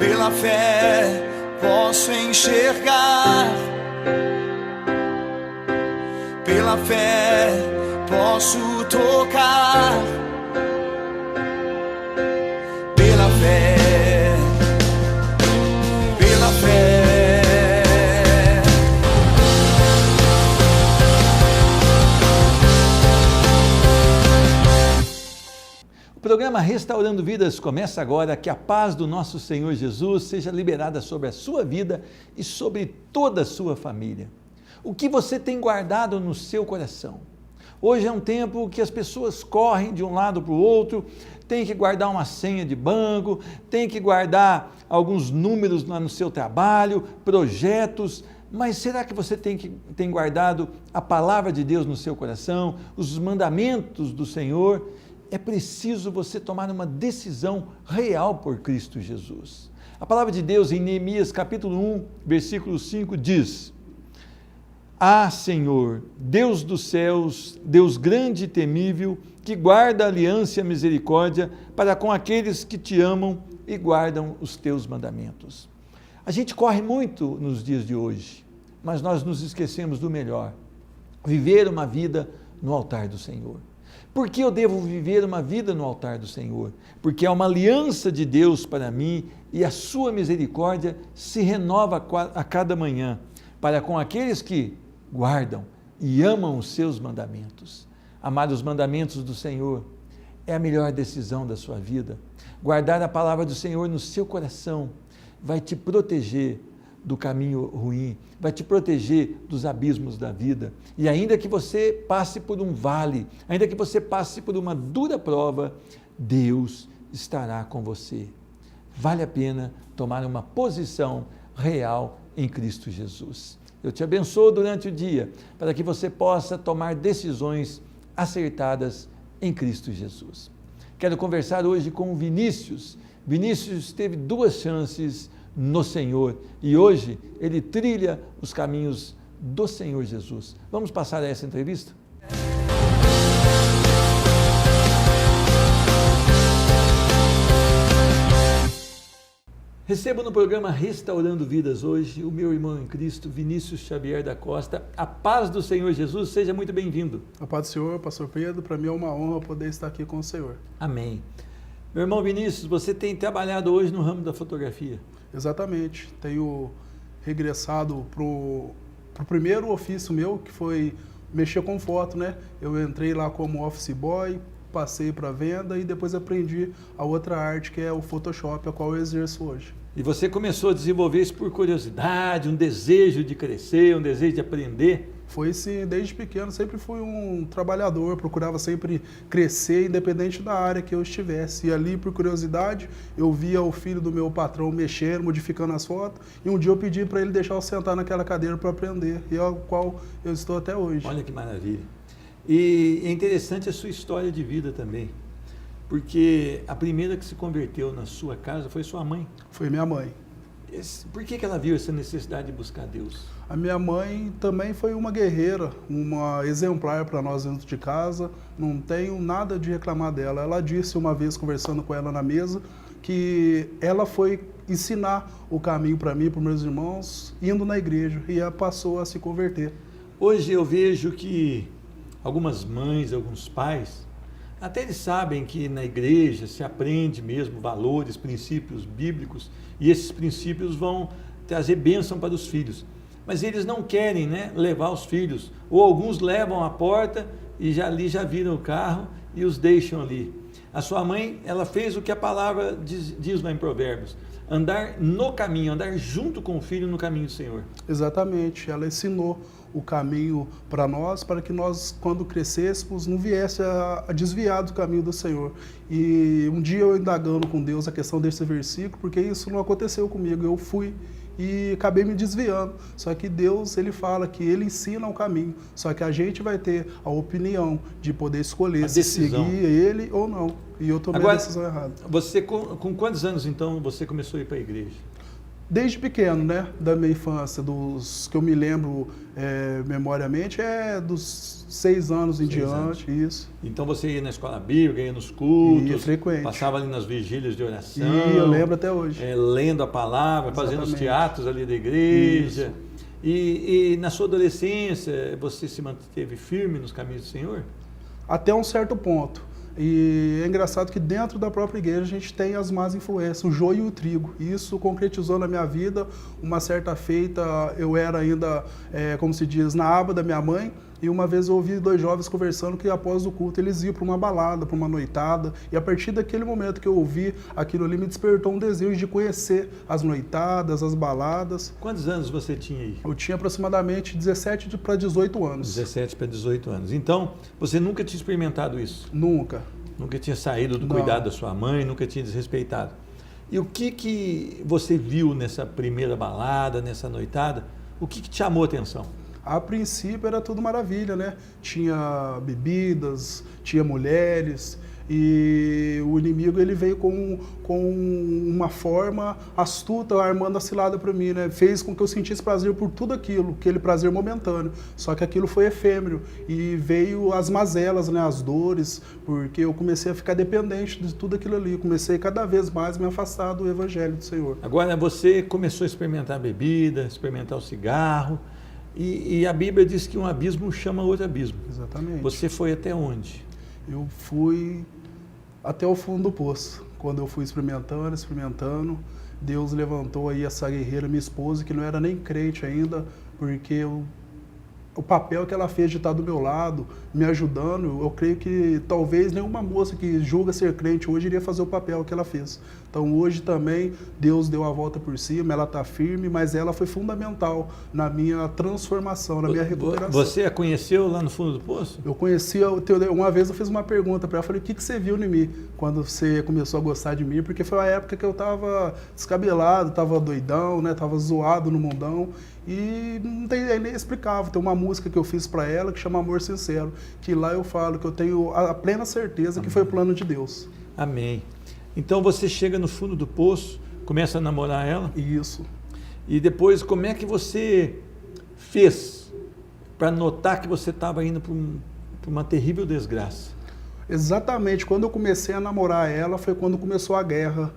Pela fé posso enxergar, pela fé posso tocar, pela fé, pela fé. O programa Restaurando Vidas começa agora. Que a paz do nosso Senhor Jesus seja liberada sobre a sua vida e sobre toda a sua família. O que você tem guardado no seu coração? Hoje é um tempo que as pessoas correm de um lado para o outro, tem que guardar uma senha de banco, tem que guardar alguns números lá no seu trabalho, projetos, mas será que você tem guardado a palavra de Deus no seu coração, os mandamentos do Senhor? É preciso você tomar uma decisão real por Cristo Jesus. A palavra de Deus em Neemias capítulo 1, versículo 5 diz: Ah, Senhor, Deus dos céus, Deus grande e temível, que guarda a aliança e a misericórdia para com aqueles que te amam e guardam os teus mandamentos. A gente corre muito nos dias de hoje, mas nós nos esquecemos do melhor: viver uma vida no altar do Senhor. Por que eu devo viver uma vida no altar do Senhor? Porque é uma aliança de Deus para mim e a sua misericórdia se renova a cada manhã para com aqueles que guardam e amam os seus mandamentos. Amar os mandamentos do Senhor é a melhor decisão da sua vida. Guardar a palavra do Senhor no seu coração vai te proteger do caminho ruim, vai te proteger dos abismos da vida. E ainda que você passe por um vale, ainda que você passe por uma dura prova, Deus estará com você. Vale a pena tomar uma posição real em Cristo Jesus. Eu te abençoo durante o dia, para que você possa tomar decisões acertadas em Cristo Jesus. Quero conversar hoje com o Vinícius. Vinícius teve 2 chances no Senhor e hoje ele trilha os caminhos do Senhor Jesus. Vamos passar a essa entrevista? Recebo no programa Restaurando Vidas hoje o meu irmão em Cristo, Vinícius Xavier da Costa. A paz do Senhor Jesus, seja muito bem-vindo. A paz do Senhor, pastor Pedro, para mim é uma honra poder estar aqui com o Senhor. Amém. Meu irmão Vinícius, você tem trabalhado hoje no ramo da fotografia. Exatamente, tenho regressado para o primeiro ofício meu, que foi mexer com foto, né? Eu entrei lá como office boy, passei para venda e depois aprendi a outra arte, que é o Photoshop, a qual eu exerço hoje. E você começou a desenvolver isso por curiosidade, um desejo de crescer, um desejo de aprender? Foi sim, desde pequeno, sempre fui um trabalhador, procurava sempre crescer, independente da área que eu estivesse. E ali, por curiosidade, eu via o filho do meu patrão mexendo, modificando as fotos, e um dia eu pedi para ele deixar eu sentar naquela cadeira para aprender, e é o qual eu estou até hoje. Olha que maravilha. E é interessante a sua história de vida também, porque a primeira que se converteu na sua casa foi sua mãe. Foi minha mãe. Por que ela viu essa necessidade de buscar Deus? A minha mãe também foi uma guerreira, uma exemplar para nós dentro de casa, não tenho nada de reclamar dela. Ela disse uma vez, conversando com ela na mesa, que ela foi ensinar o caminho para mim e para os meus irmãos, indo na igreja, e ela passou a se converter. Hoje eu vejo que algumas mães, alguns pais, até eles sabem que na igreja se aprende mesmo valores, princípios bíblicos, e esses princípios vão trazer bênção para os filhos. Mas eles não querem, né, levar os filhos, ou alguns levam à porta e ali já viram o carro e os deixam ali. A sua mãe, ela fez o que a palavra diz lá em Provérbios: andar no caminho, andar junto com o filho no caminho do Senhor. Exatamente, ela ensinou o caminho para nós, para que nós, quando crescêssemos, não viesse a desviar do caminho do Senhor. E um dia eu indagando com Deus a questão desse versículo, porque isso não aconteceu comigo, eu fui e acabei me desviando. Só que Deus, ele fala que ele ensina o caminho, só que a gente vai ter a opinião de poder escolher se seguir ele ou não. E eu tomei a decisão errada. Você, com quantos anos então você começou a ir para a igreja? Desde pequeno, né? Da minha infância, dos que eu me lembro memoriamente, dos 6 anos em diante, isso. Então você ia na escola bíblica, ia nos cultos, Ia frequente. Passava ali nas vigílias de oração. E eu lembro até hoje. Lendo a palavra, Exatamente. fazendo os teatros ali da igreja. Isso. E na sua adolescência, você se manteve firme nos caminhos do Senhor? Até um certo ponto. E é engraçado que dentro da própria igreja a gente tem as más influências, o joio e o trigo. E isso concretizou na minha vida. Uma certa feita, eu era ainda, como se diz, na aba da minha mãe. E uma vez eu ouvi 2 jovens conversando que após o culto eles iam para uma balada, para uma noitada. E a partir daquele momento que eu ouvi aquilo ali, me despertou um desejo de conhecer as noitadas, as baladas. Quantos anos você tinha aí? Eu tinha aproximadamente 17 para 18 anos. 17 para 18 anos. Então, você nunca tinha experimentado isso? Nunca. Nunca tinha saído do Não. cuidado da sua mãe, nunca tinha desrespeitado. E o que você viu nessa primeira balada, nessa noitada? O que te chamou a atenção? A princípio era tudo maravilha, né? Tinha bebidas, tinha mulheres e o inimigo ele veio com uma forma astuta, armando a cilada para mim, né? Fez com que eu sentisse prazer por tudo aquilo, aquele prazer momentâneo. Só que aquilo foi efêmero e veio as mazelas, né? As dores, porque eu comecei a ficar dependente de tudo aquilo ali. Comecei cada vez mais a me afastar do Evangelho do Senhor. Agora você começou a experimentar a bebida, experimentar o cigarro. E a Bíblia diz que um abismo chama outro abismo. Exatamente. Você foi até onde? Eu fui até o fundo do poço. Quando eu fui experimentando, Deus levantou aí essa guerreira, minha esposa, que não era nem crente ainda, porque o papel que ela fez de estar do meu lado, me ajudando, eu creio que talvez nenhuma moça que julga ser crente hoje iria fazer o papel que ela fez. Então hoje também Deus deu a volta por cima, ela está firme, mas ela foi fundamental na minha transformação, na minha recuperação. Você a conheceu lá no fundo do poço? Eu conheci, uma vez eu fiz uma pergunta para ela, falei, o que você viu em mim quando você começou a gostar de mim? Porque foi a época que eu estava descabelado, estava doidão, né? Estava zoado no mundão. E não tem, nem explicava. Tem uma música que eu fiz para ela que chama Amor Sincero, que lá eu falo que eu tenho a plena certeza que foi o plano de Deus. Amém. Então você chega no fundo do poço, começa a namorar ela? Isso. E depois como é que você fez para notar que você estava indo para uma terrível desgraça? Exatamente. Quando eu comecei a namorar ela foi quando começou a guerra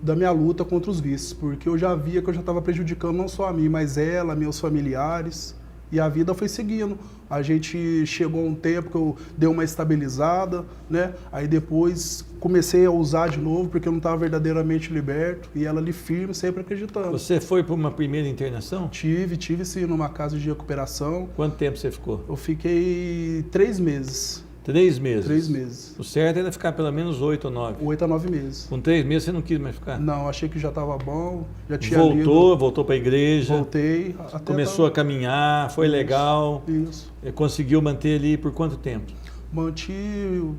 da minha luta contra os vícios, porque eu já via que eu já estava prejudicando não só a mim, mas ela, meus familiares, e a vida foi seguindo. A gente chegou a um tempo que eu dei uma estabilizada, né? Aí depois comecei a usar de novo, porque eu não estava verdadeiramente liberto, e ela ali firme, sempre acreditando. Você foi para uma primeira internação? Tive sim, numa casa de recuperação. Quanto tempo você ficou? Eu fiquei 3 meses. 3 meses? 3 meses. O certo era ficar pelo menos 8 ou 9. 8 a 9 meses. Com 3 meses você não quis mais ficar? Não, achei que já estava bom, já tinha Voltou para a igreja. Voltei. Começou a caminhar, foi legal. Isso. Conseguiu manter ali por quanto tempo? Mantive,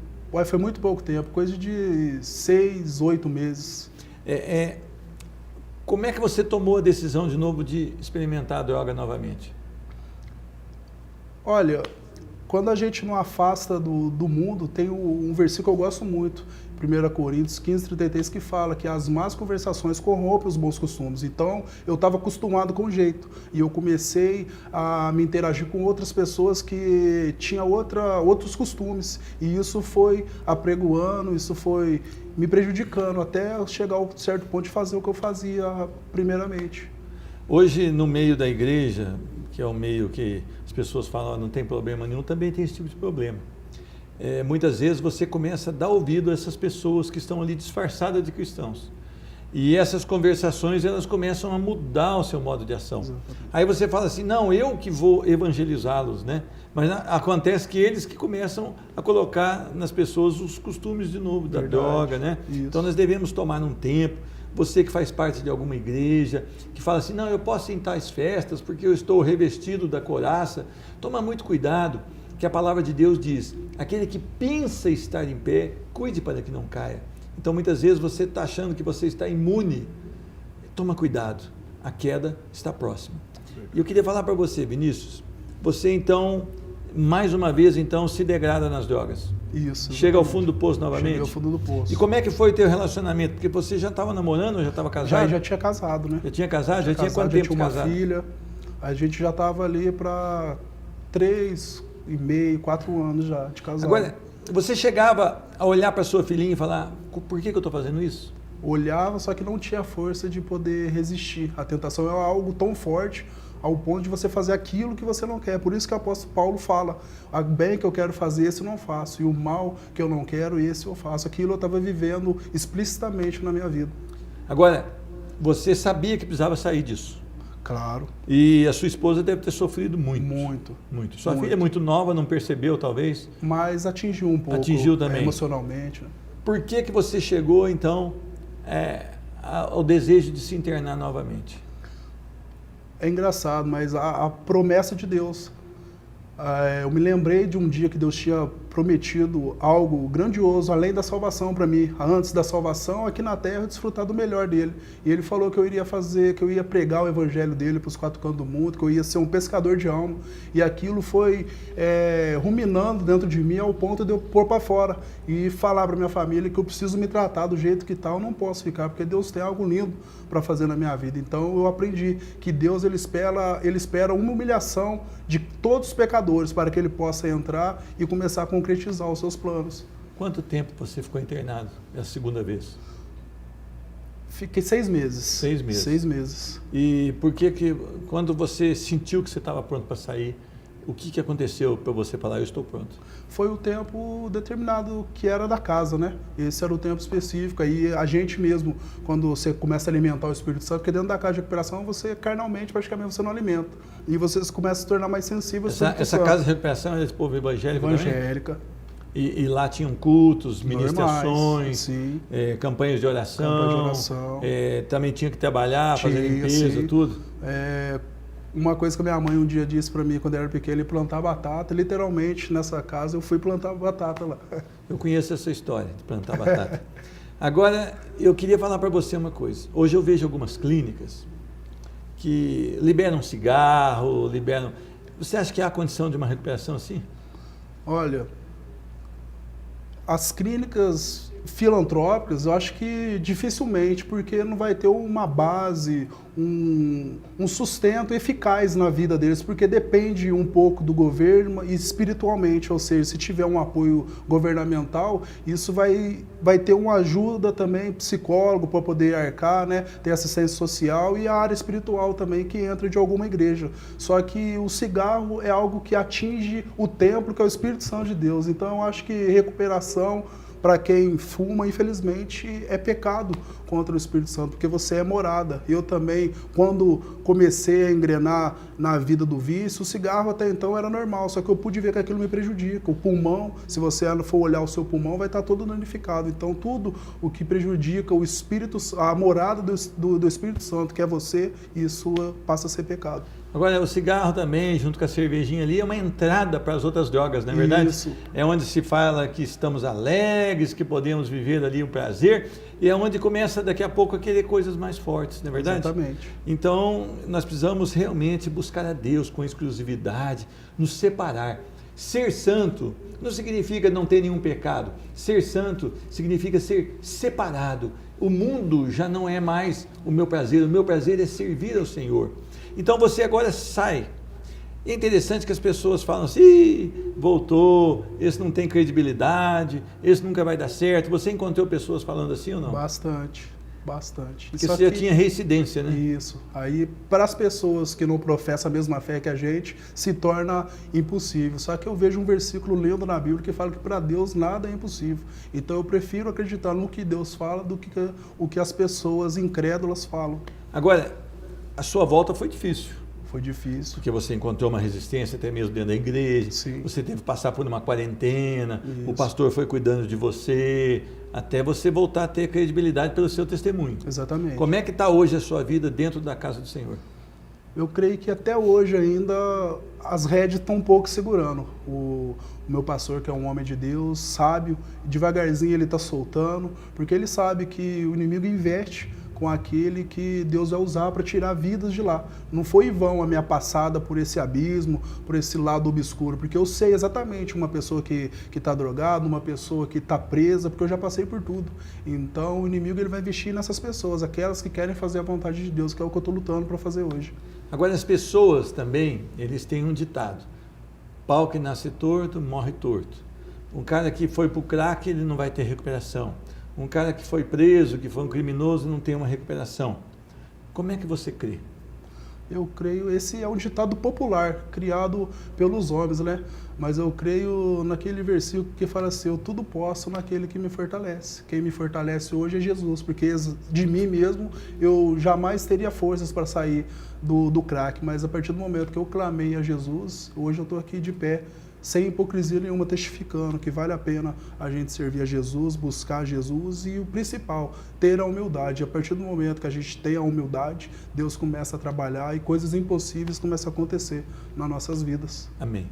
foi muito pouco tempo, coisa de 6, 8 meses. Como é que você tomou a decisão de novo de experimentar a droga novamente? Olha, quando a gente não afasta do mundo, tem um versículo que eu gosto muito, 1 Coríntios 15, 33, que fala que as más conversações corrompem os bons costumes. Então, eu estava acostumado com o jeito. E eu comecei a me interagir com outras pessoas que tinham outros costumes. E isso foi apregoando, isso foi me prejudicando, até eu chegar a um certo ponto de fazer o que eu fazia primeiramente. Hoje, no meio da igreja, que é o meio que as pessoas falam, não tem problema nenhum, também tem esse tipo de problema. Muitas vezes você começa a dar ouvido a essas pessoas que estão ali disfarçadas de cristãos. E essas conversações, elas começam a mudar o seu modo de ação. Exatamente. Aí você fala assim, não, eu que vou evangelizá-los, né? Mas acontece que eles que começam a colocar nas pessoas os costumes de novo da droga, né? Isso. Então nós devemos tomar um tempo. Você que faz parte de alguma igreja, que fala assim, não, eu posso ir em tais festas porque eu estou revestido da couraça. Toma muito cuidado, que a palavra de Deus diz, aquele que pensa estar em pé, cuide para que não caia. Então muitas vezes você está achando que você está imune. Toma cuidado, a queda está próxima. E eu queria falar para você, Vinícius, você então, mais uma vez então, se degrada nas drogas. Isso. Chega ao exatamente. fundo do poço novamente? Cheguei ao fundo do poço. E como é que foi o teu relacionamento? Porque você já estava namorando ou já estava casado? Já tinha casado, né? Já tinha casado? Já tinha Casado, quanto já tempo tinha de uma casado? filha. A gente já estava ali para 3,5, 4 anos já de casado. Agora, você chegava a olhar para sua filhinha e falar, por que eu estou fazendo isso? Olhava, só que não tinha força de poder resistir. A tentação é algo tão forte ao ponto de você fazer aquilo que você não quer. Por isso que o apóstolo Paulo fala, o bem que eu quero fazer, esse eu não faço. E o mal que eu não quero, esse eu faço. Aquilo eu estava vivendo explicitamente na minha vida. Agora, você sabia que precisava sair disso. Claro. E a sua esposa deve ter sofrido muito. Muito. Muito. Sua Muito. filha é muito nova, não percebeu talvez? Mas atingiu um pouco. Atingiu também. Emocionalmente. Né? Por que você chegou então ao desejo de se internar novamente? É engraçado, mas a promessa de Deus. Eu me lembrei de um dia que Deus tinha prometido algo grandioso, além da salvação para mim. Antes da salvação, aqui na terra, eu desfrutar do melhor dele. E ele falou que eu iria fazer, que eu ia pregar o evangelho dele para os 4 cantos do mundo, que eu ia ser um pescador de alma. E aquilo foi ruminando dentro de mim ao ponto de eu pôr para fora e falar para minha família que eu preciso me tratar do jeito que tal, não posso ficar, porque Deus tem algo lindo para fazer na minha vida. Então eu aprendi que Deus ele espera uma humilhação de todos os pecadores para que ele possa entrar e começar a concretizar os seus planos. Quanto tempo você ficou internado a segunda vez? Fiquei 6 meses. 6 meses. 6 meses. E por que quando você sentiu que você estava pronto para sair, o que aconteceu para você falar, eu estou pronto? Foi o tempo determinado que era da casa, né? Esse era o tempo específico. Aí a gente mesmo, quando você começa a alimentar o Espírito Santo, porque dentro da casa de recuperação, você carnalmente, praticamente, você não alimenta. E você começa a se tornar mais sensível. Essa casa de recuperação era desse povo evangélico evangélica. Também? E lá tinham cultos, ministrações, campanhas de oração, também tinha que trabalhar, fazer limpeza, tudo. Uma coisa que a minha mãe um dia disse para mim quando eu era pequeno, ele plantar batata, literalmente nessa casa eu fui plantar batata lá. Eu conheço essa história de plantar batata. Agora, eu queria falar para você uma coisa. Hoje eu vejo algumas clínicas que liberam cigarro, liberam... Você acha que há condição de uma recuperação assim? Olha, as clínicas filantrópicas, eu acho que dificilmente, porque não vai ter uma base, um sustento eficaz na vida deles, porque depende um pouco do governo e espiritualmente, ou seja, se tiver um apoio governamental, isso vai ter uma ajuda também, psicólogo para poder arcar, né, ter assistência social e a área espiritual também que entra de alguma igreja. Só que o cigarro é algo que atinge o templo, que é o Espírito Santo de Deus. Então eu acho que recuperação para quem fuma, infelizmente, é pecado contra o Espírito Santo, porque você é morada. Eu também, quando comecei a engrenar na vida do vício, o cigarro até então era normal, só que eu pude ver que aquilo me prejudica. O pulmão, se você for olhar o seu pulmão, vai estar todo danificado. Então, tudo o que prejudica o Espírito, a morada do Espírito Santo, que é você, isso passa a ser pecado. Agora, o cigarro também, junto com a cervejinha ali, é uma entrada para as outras drogas, não é verdade? Isso. É onde se fala que estamos alegres, que podemos viver ali um prazer, e é onde começa daqui a pouco a querer coisas mais fortes, não é verdade? Exatamente. Então, nós precisamos realmente buscar a Deus com exclusividade, nos separar. Ser santo não significa não ter nenhum pecado. Ser santo significa ser separado. O mundo já não é mais o meu prazer é servir ao Senhor. Então você agora sai. É interessante que as pessoas falam assim, voltou, esse não tem credibilidade, esse nunca vai dar certo. Você encontrou pessoas falando assim ou não? Bastante, bastante. Porque você já tinha reincidência, né? Isso. Aí, para as pessoas que não professam a mesma fé que a gente, se torna impossível. Só que eu vejo um versículo lindo na Bíblia que fala que para Deus nada é impossível. Então eu prefiro acreditar no que Deus fala do que o que as pessoas incrédulas falam. Agora, a sua volta foi difícil. Foi difícil. Porque você encontrou uma resistência até mesmo dentro da igreja. Sim. Você teve que passar por uma quarentena. Isso. O pastor foi cuidando de você, até você voltar a ter credibilidade pelo seu testemunho. Exatamente. Como é que está hoje a sua vida dentro da casa do Senhor? Eu creio que até hoje ainda as rédeas estão um pouco segurando. O meu pastor, que é um homem de Deus, sábio, devagarzinho ele está soltando, porque ele sabe que o inimigo investe com aquele que Deus vai usar para tirar vidas de lá. Não foi em vão a minha passada por esse abismo, por esse lado obscuro, porque eu sei exatamente uma pessoa que está drogada, uma pessoa que está presa, porque eu já passei por tudo. Então o inimigo ele vai investir nessas pessoas, aquelas que querem fazer a vontade de Deus, que é o que eu estou lutando para fazer hoje. Agora as pessoas também, eles têm um ditado: pau que nasce torto, morre torto. Um cara que foi para o crack, ele não vai ter recuperação. Um cara que foi preso, que foi um criminoso, não tem uma recuperação. Como é que você crê? Eu creio, esse é um ditado popular, criado pelos homens, né? Mas eu creio naquele versículo que fala assim: eu tudo posso naquele que me fortalece. Quem me fortalece hoje é Jesus, porque de mim mesmo eu jamais teria forças para sair do crack. Mas a partir do momento que eu clamei a Jesus, hoje eu estou aqui de pé, sem hipocrisia nenhuma, testificando que vale a pena a gente servir a Jesus, buscar Jesus e o principal, ter a humildade. A partir do momento que a gente tem a humildade, Deus começa a trabalhar e coisas impossíveis começam a acontecer nas nossas vidas. Amém.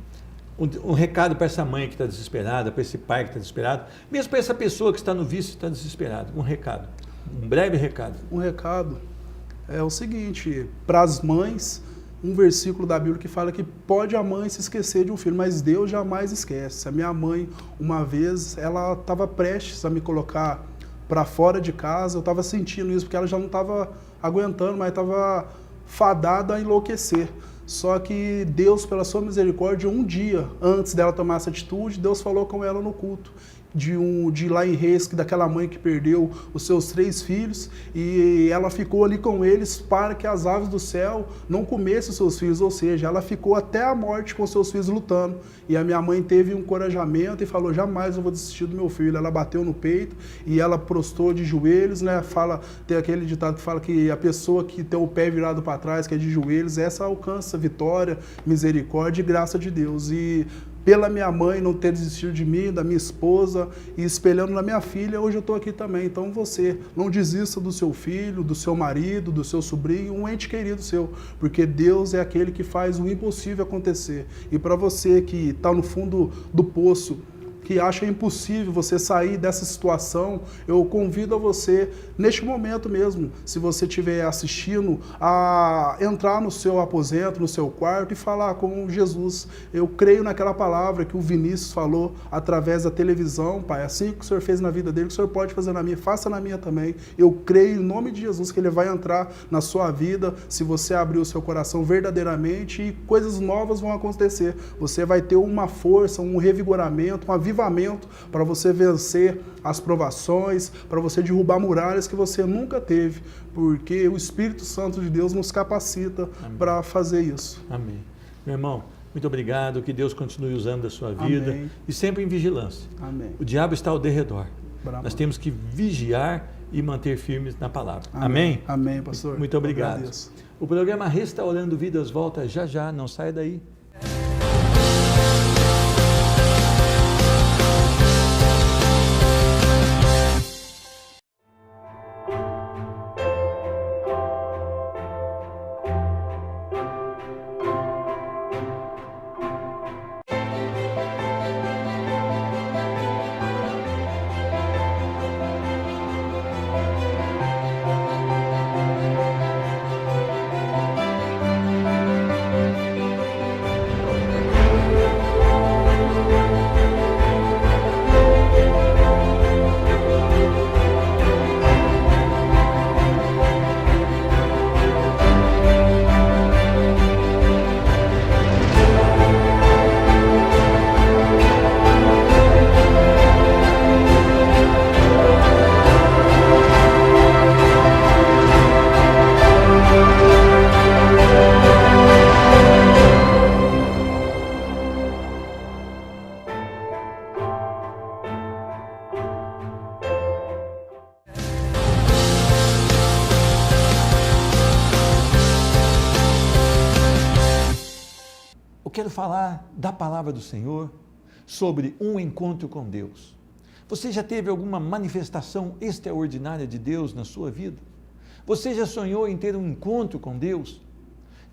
Um recado para essa mãe que está desesperada, para esse pai que está desesperado, mesmo para essa pessoa que está no vício e está desesperado. Um recado, um breve recado. Um recado é o seguinte, para as mães, um versículo da Bíblia que fala que pode a mãe se esquecer de um filho, mas Deus jamais esquece. A minha mãe, uma vez, ela estava prestes a me colocar para fora de casa, eu estava sentindo isso, porque ela já não estava aguentando, mas estava fadada a enlouquecer. Só que Deus, pela sua misericórdia, um dia antes dela tomar essa atitude, Deus falou com ela no culto. De lá em Reis, daquela mãe que perdeu os seus 3 filhos, e ela ficou ali com eles para que as aves do céu não comessem os seus filhos, ou seja, ela ficou até a morte com seus filhos lutando. E a minha mãe teve um encorajamento e falou: jamais eu vou desistir do meu filho. Ela bateu no peito e ela prostrou de joelhos, né? Tem aquele ditado que fala que a pessoa que tem o pé virado para trás, que é de joelhos, essa alcança vitória, misericórdia e graça de Deus. E pela minha mãe não ter desistido de mim, da minha esposa, e espelhando na minha filha, hoje eu estou aqui também. Então você não desista do seu filho, do seu marido, do seu sobrinho, um ente querido seu, porque Deus é aquele que faz o impossível acontecer. E para você que está no fundo do poço, que acha impossível você sair dessa situação, eu convido a você, neste momento mesmo, se você estiver assistindo, a entrar no seu aposento, no seu quarto e falar com Jesus. Eu creio naquela palavra que o Vinícius falou através da televisão, Pai, assim que o Senhor fez na vida dele, que o Senhor pode fazer na minha, faça na minha também. Eu creio em nome de Jesus que Ele vai entrar na sua vida, se você abrir o seu coração verdadeiramente, e coisas novas vão acontecer. Você vai ter uma força, um revigoramento, um avivamento para você vencer as provações, para você derrubar muralhas que você nunca teve, porque o Espírito Santo de Deus nos capacita para fazer isso. Amém. Meu irmão, muito obrigado, que Deus continue usando a sua vida. Amém. E sempre em vigilância. Amém. O diabo está ao derredor. Bravo. Nós temos que vigiar e manter firmes na palavra. Amém? Amém, pastor. Muito obrigado. O programa Restaurando Vidas volta já já, não saia daí. Eu quero falar da palavra do Senhor sobre um encontro com Deus. Você já teve alguma manifestação extraordinária de Deus na sua vida? Você já sonhou em ter um encontro com Deus?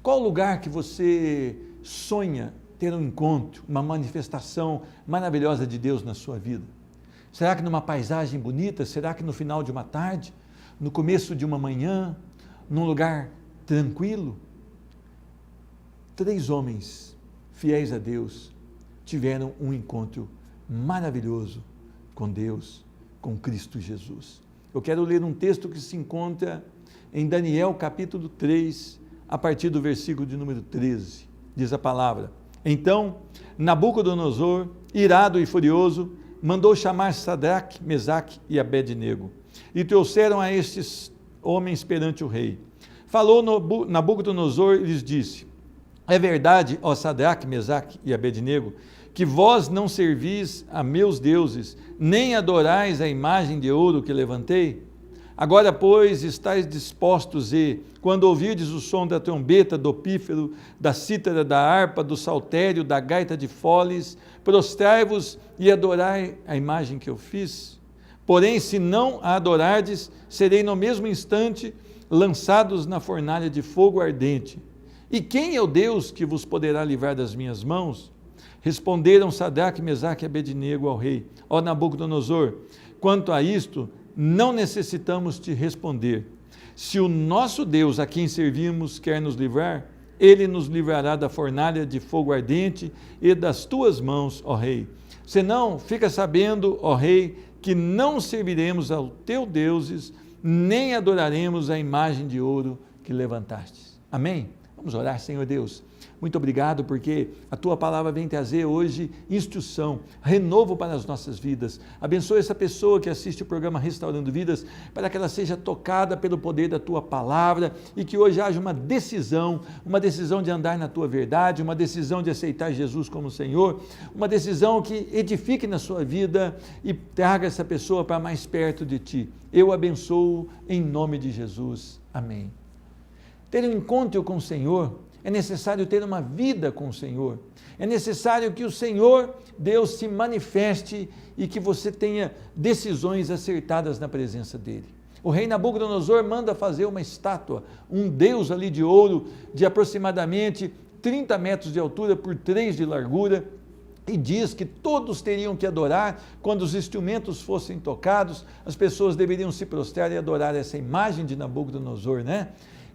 Qual lugar que você sonha ter um encontro, uma manifestação maravilhosa de Deus na sua vida? Será que numa paisagem bonita? Será que no final de uma tarde? no começo de uma manhã, num lugar tranquilo, 3 homens fiéis a Deus tiveram um encontro maravilhoso com Deus, com Cristo Jesus. Eu quero ler um texto que se encontra em Daniel capítulo 3, a partir do versículo de número 13. Diz a palavra: Então Nabucodonosor, irado e furioso, mandou chamar Sadraque, Mesaque e Abednego, e trouxeram a estes homens perante o rei. Falou Nabucodonosor e lhes disse: É verdade, ó Sadraque, Mesaque e Abednego, que vós não servis a meus deuses, nem adorais a imagem de ouro que levantei? Agora, pois, estáis dispostos e, quando ouvirdes o som da trombeta, do pífaro, da cítara, da harpa, do saltério, da gaita de foles, prostrai-vos e adorai a imagem que eu fiz? Porém, se não a adorardes, serei no mesmo instante lançados na fornalha de fogo ardente. E quem é o Deus que vos poderá livrar das minhas mãos? Responderam Sadraque, Mesaque e Abednego ao rei: Ó Nabucodonosor, quanto a isto, não necessitamos te responder. Se o nosso Deus a quem servimos quer nos livrar, ele nos livrará da fornalha de fogo ardente e das tuas mãos, ó rei. Senão, fica sabendo, ó rei, que não serviremos aos teus deuses, nem adoraremos a imagem de ouro que levantastes. Amém? Vamos orar. Senhor Deus, muito obrigado porque a Tua palavra vem trazer hoje instrução, renovo para as nossas vidas. Abençoa essa pessoa que assiste o programa Restaurando Vidas, para que ela seja tocada pelo poder da Tua palavra e que hoje haja uma decisão de andar na Tua verdade, uma decisão de aceitar Jesus como Senhor, uma decisão que edifique na sua vida e traga essa pessoa para mais perto de Ti. Eu abençoo em nome de Jesus. Amém. Ter um encontro com o Senhor, é necessário ter uma vida com o Senhor, é necessário que o Senhor, Deus, se manifeste e que você tenha decisões acertadas na presença dEle. O rei Nabucodonosor manda fazer uma estátua, um Deus ali de ouro, de aproximadamente 30 metros de altura por 3 de largura, e diz que todos teriam que adorar, quando os instrumentos fossem tocados, as pessoas deveriam se prostrar e adorar essa imagem de Nabucodonosor, né?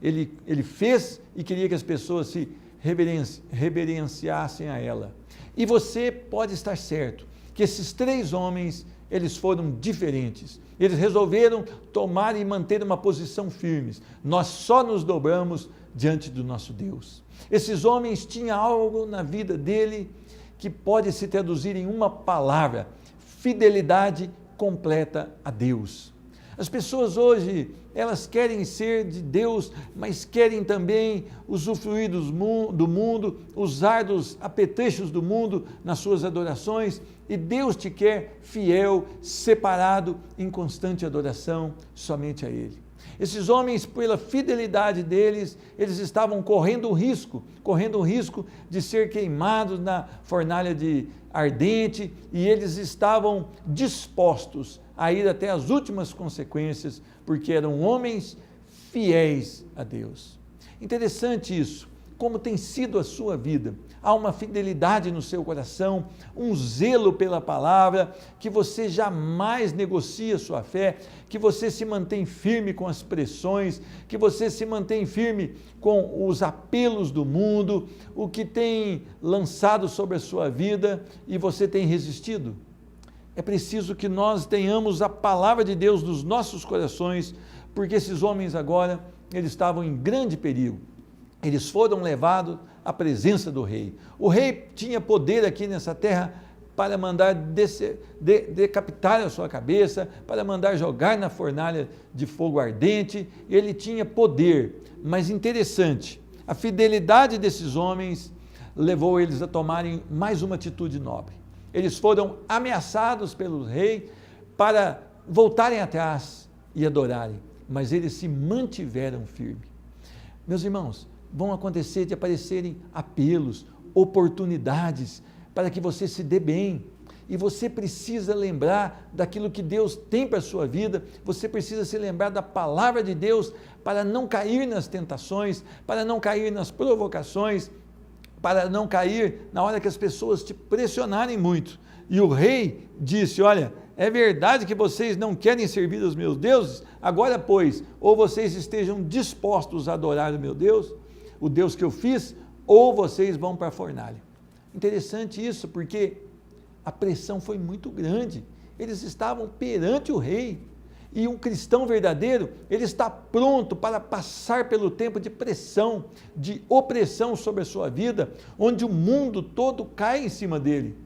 Ele fez e queria que as pessoas se reverenciassem a ela. E você pode estar certo que esses 3 homens, eles foram diferentes. Eles resolveram tomar e manter uma posição firme. Nós só nos dobramos diante do nosso Deus. Esses homens tinham algo na vida dele que pode se traduzir em uma palavra: fidelidade completa a Deus. As pessoas hoje, elas querem ser de Deus, mas querem também usufruir do mundo, usar dos apetrechos do mundo nas suas adorações, e Deus te quer fiel, separado, em constante adoração somente a Ele. Esses homens, pela fidelidade deles, eles estavam correndo o risco de ser queimados na fornalha de ardente, e eles estavam dispostos a ir até as últimas consequências, porque eram homens fiéis a Deus. Interessante isso, como tem sido a sua vida. Há uma fidelidade no seu coração, um zelo pela palavra, que você jamais negocia sua fé, que você se mantém firme com as pressões, que você se mantém firme com os apelos do mundo, o que tem lançado sobre a sua vida e você tem resistido. É preciso que nós tenhamos a palavra de Deus nos nossos corações, porque esses homens agora, eles estavam em grande perigo. Eles foram levados à presença do rei. O rei tinha poder aqui nessa terra para mandar decapitar a sua cabeça, para mandar jogar na fornalha de fogo ardente. Ele tinha poder, mas interessante, a fidelidade desses homens levou eles a tomarem mais uma atitude nobre. Eles foram ameaçados pelo rei para voltarem atrás e adorarem, mas eles se mantiveram firmes. Meus irmãos, vão acontecer de aparecerem apelos, oportunidades para que você se dê bem, e você precisa lembrar daquilo que Deus tem para a sua vida, você precisa se lembrar da palavra de Deus para não cair nas tentações, para não cair nas provocações, para não cair na hora que as pessoas te pressionarem muito. E o rei disse: olha, É verdade que vocês não querem servir os meus deuses? Agora, pois, ou vocês estejam dispostos a adorar o meu Deus, o Deus que eu fiz, ou vocês vão para a fornalha. Interessante isso, porque a pressão foi muito grande. Eles estavam perante o rei. E um cristão verdadeiro, ele está pronto para passar pelo tempo de pressão, de opressão sobre a sua vida, onde o mundo todo cai em cima dele.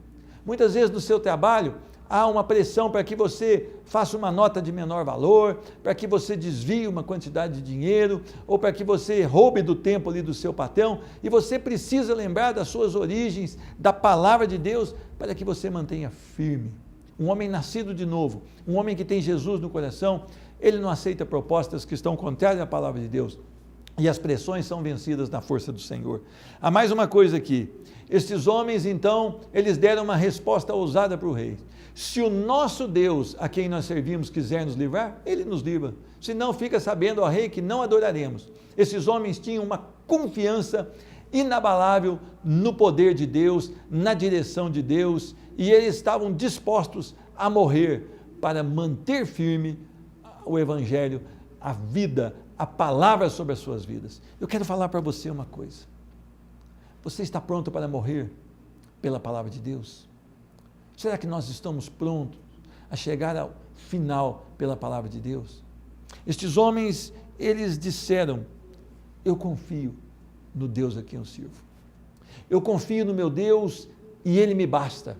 Muitas vezes no seu trabalho, há uma pressão para que você faça uma nota de menor valor, para que você desvie uma quantidade de dinheiro, ou para que você roube do tempo ali do seu patrão, e você precisa lembrar das suas origens, da palavra de Deus, para que você mantenha firme. Um homem nascido de novo, um homem que tem Jesus no coração, ele não aceita propostas que estão contrárias à palavra de Deus. E as pressões são vencidas na força do Senhor. Há mais uma coisa aqui. Estes homens, então, eles deram uma resposta ousada para o rei. Se o nosso Deus, a quem nós servimos, quiser nos livrar, ele nos livra. Se não, fica sabendo, ó rei, que não adoraremos. Esses homens tinham uma confiança inabalável no poder de Deus, na direção de Deus, e eles estavam dispostos a morrer para manter firme o Evangelho, a vida, a palavra sobre as suas vidas. Eu quero falar para você uma coisa. Você está pronto para morrer pela palavra de Deus? Será que nós estamos prontos a chegar ao final pela palavra de Deus? Estes homens, eles disseram, eu confio no Deus a quem eu sirvo. Eu confio no meu Deus e Ele me basta.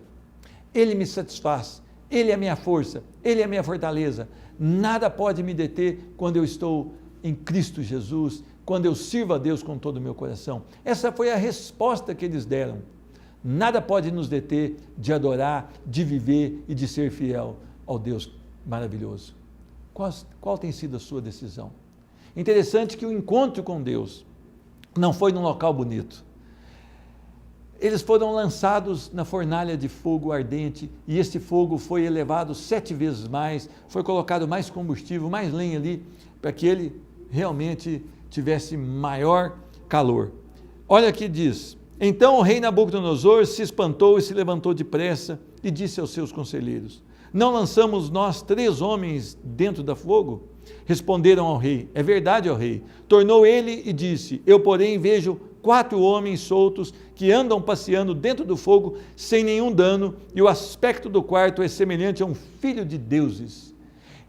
Ele me satisfaz. Ele é a minha força. Ele é a minha fortaleza. Nada pode me deter quando eu estou em Cristo Jesus, quando eu sirvo a Deus com todo o meu coração. Essa foi a resposta que eles deram. Nada pode nos deter de adorar, de viver e de ser fiel ao Deus maravilhoso. Qual tem sido a sua decisão? Interessante que o encontro com Deus não foi num local bonito. Eles foram lançados na fornalha de fogo ardente e esse fogo foi elevado 7 vezes mais, foi colocado mais combustível, mais lenha ali, para que ele realmente tivesse maior calor. Olha aqui diz, então o rei Nabucodonosor se espantou e se levantou depressa e disse aos seus conselheiros, não lançamos nós 3 homens dentro do fogo? Responderam ao rei, é verdade, ó rei. Tornou ele e disse, eu porém vejo 4 homens soltos que andam passeando dentro do fogo sem nenhum dano e o aspecto do quarto é semelhante a um filho de deuses.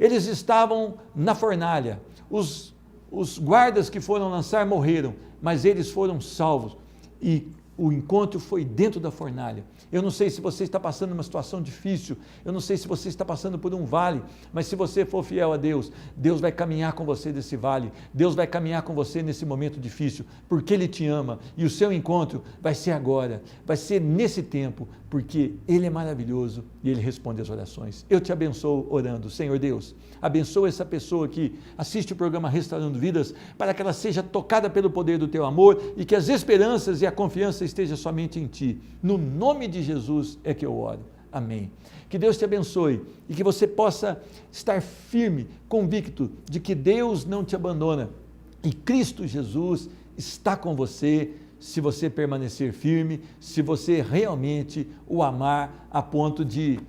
Eles estavam na fornalha, os guardas que foram lançar morreram, mas eles foram salvos e o encontro foi dentro da fornalha. Eu não sei se você está passando uma situação difícil, eu não sei se você está passando por um vale, mas se você for fiel a Deus, Deus vai caminhar com você nesse vale, Deus vai caminhar com você nesse momento difícil, porque Ele te ama e o seu encontro vai ser agora, vai ser nesse tempo, porque Ele é maravilhoso e Ele responde às orações. Eu te abençoo orando, Senhor Deus, abençoa essa pessoa que assiste o programa Restaurando Vidas, para que ela seja tocada pelo poder do Teu amor e que as esperanças e a confiança estejam somente em Ti. No nome de Jesus é que eu oro. Amém. Que Deus te abençoe e que você possa estar firme, convicto de que Deus não te abandona e Cristo Jesus está com você se você permanecer firme, se você realmente o amar a ponto de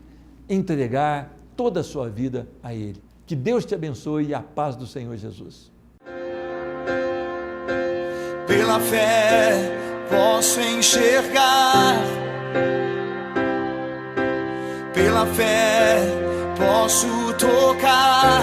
entregar toda a sua vida a Ele. Que Deus te abençoe e a paz do Senhor Jesus. Pela fé posso enxergar, pela fé posso tocar.